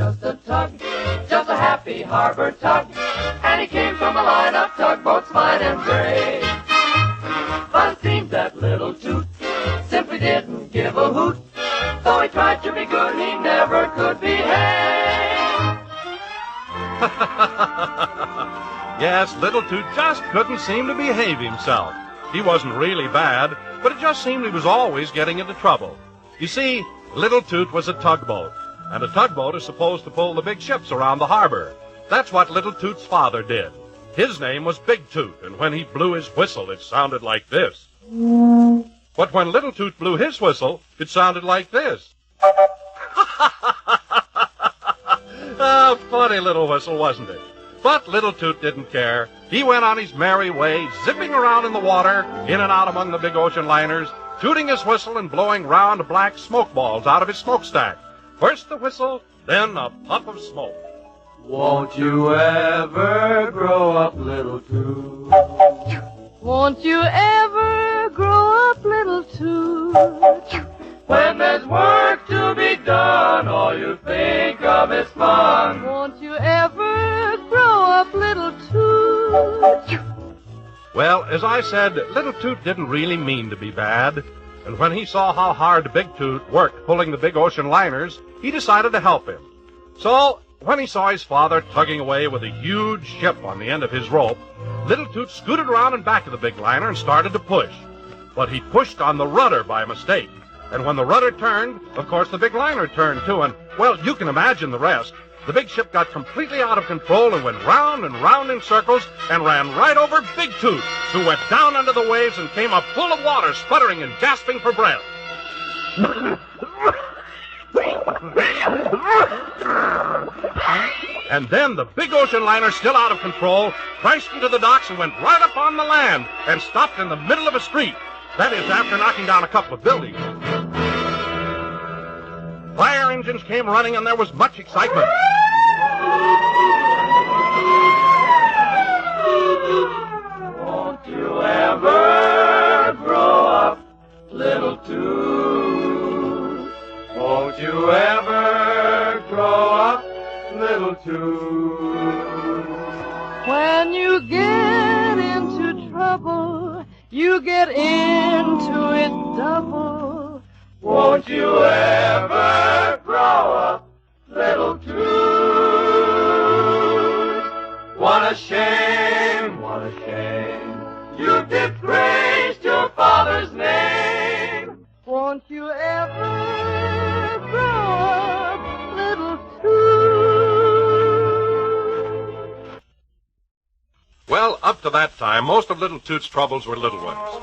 just a tug, just a happy harbor tug, and he came from a line of tugboats fine and gray. But it seems that little Toot simply didn't give a hoot. Though he tried to be good, he never could behave. Yes, little Toot just couldn't seem to behave himself. He wasn't really bad, but it just seemed he was always getting into trouble. You see, little Toot was a tugboat, and a tugboat is supposed to pull the big ships around the harbor. That's what little Toot's father did. His name was Big Toot, and when he blew his whistle, it sounded like this. But when little Toot blew his whistle, it sounded like this. Ah, funny little whistle, wasn't it? But little Toot didn't care. He went on his merry way, zipping around in the water, in and out among the big ocean liners, tooting his whistle and blowing round black smoke balls out of his smokestack. First the whistle, then a puff of smoke. Won't you ever grow up, little Toot? Won't you ever grow up, little Toot? When there's work to be done, all you think of is fun. Won't you ever grow up, little Toot? Well, as I said, little Toot didn't really mean to be bad. And when he saw how hard Big Toot worked pulling the big ocean liners, he decided to help him. So, when he saw his father tugging away with a huge ship on the end of his rope, little Toot scooted around in back of the big liner and started to push. But he pushed on the rudder by mistake. And when the rudder turned, of course the big liner turned too, and, well, you can imagine the rest. The big ship got completely out of control and went round and round in circles and ran right over Big Toot, who went down under the waves and came up full of water, sputtering and gasping for breath. And then the big ocean liner, still out of control, crashed into the docks and went right up on the land and stopped in the middle of a street. That is, after knocking down a couple of buildings. Fire engines came running and there was much excitement. Won't you ever grow up, little Toot? Won't you ever grow up, little Toot? When you get into trouble, you get into it double. Won't you ever grow up, little Toot? What a shame, what a shame. You disgraced your father's name. Won't you ever grow up, little Toot? Well, up to that time, most of little Toot's troubles were little ones.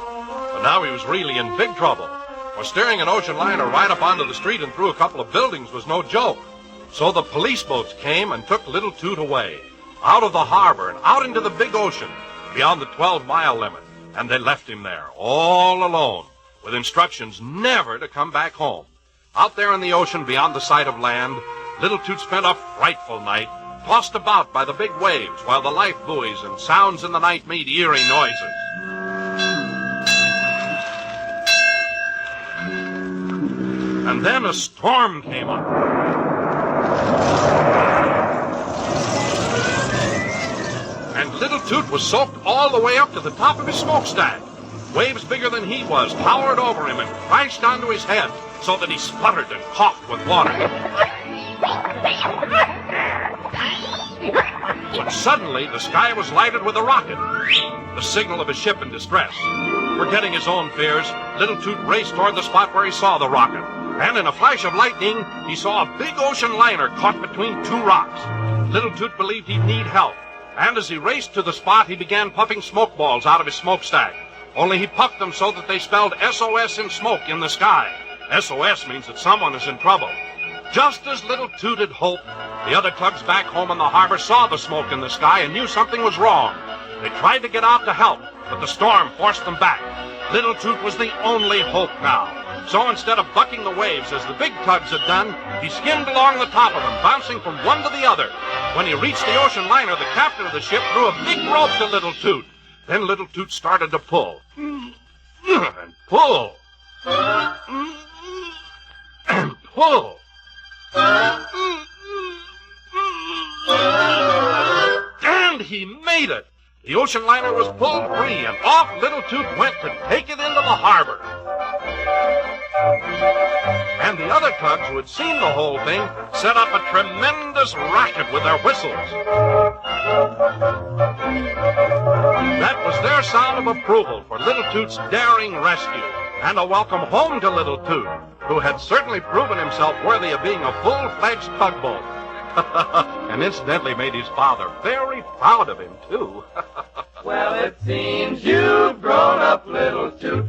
But now he was really in big trouble. For steering an ocean liner right up onto the street and through a couple of buildings was no joke. So the police boats came and took little Toot away, out of the harbor and out into the big ocean, beyond the 12-mile limit. And they left him there, all alone, with instructions never to come back home. Out there in the ocean beyond the sight of land, little Toot spent a frightful night, tossed about by the big waves while the life buoys and sounds in the night made eerie noises. And then a storm came up. And little Toot was soaked all the way up to the top of his smokestack. Waves bigger than he was towered over him and crashed onto his head so that he sputtered and coughed with water. But suddenly the sky was lighted with a rocket, the signal of a ship in distress. Forgetting his own fears, little Toot raced toward the spot where he saw the rocket. And in a flash of lightning, he saw a big ocean liner caught between two rocks. Little Toot believed he'd need help. And as he raced to the spot, he began puffing smoke balls out of his smokestack. Only he puffed them so that they spelled SOS in smoke in the sky. SOS means that someone is in trouble. Just as little Toot had hoped, the other tugs back home in the harbor saw the smoke in the sky and knew something was wrong. They tried to get out to help, but the storm forced them back. Little Toot was the only hope now. So instead of bucking the waves as the big tugs had done, he skimmed along the top of them, bouncing from one to the other. When he reached the ocean liner, the captain of the ship threw a big rope to little Toot. Then little Toot started to pull. And pull. And pull. he made it! The ocean liner was pulled free, and off little Toot went to take it into the harbor. And the other tugs who had seen the whole thing set up a tremendous racket with their whistles. That was their sound of approval for little Toot's daring rescue, and a welcome home to little Toot, who had certainly proven himself worthy of being a full-fledged tugboat. And incidentally made his father very proud of him, too. Well, it seems you've grown up, little Toot.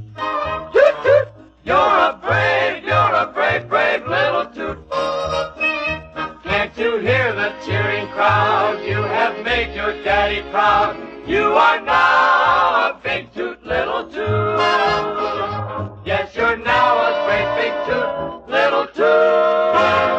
Toot, toot! You're a brave, brave little Toot. Can't you hear the cheering crowd? You have made your daddy proud. You are now a big Toot, little Toot. Yes, you're now a great big Toot, little Toot.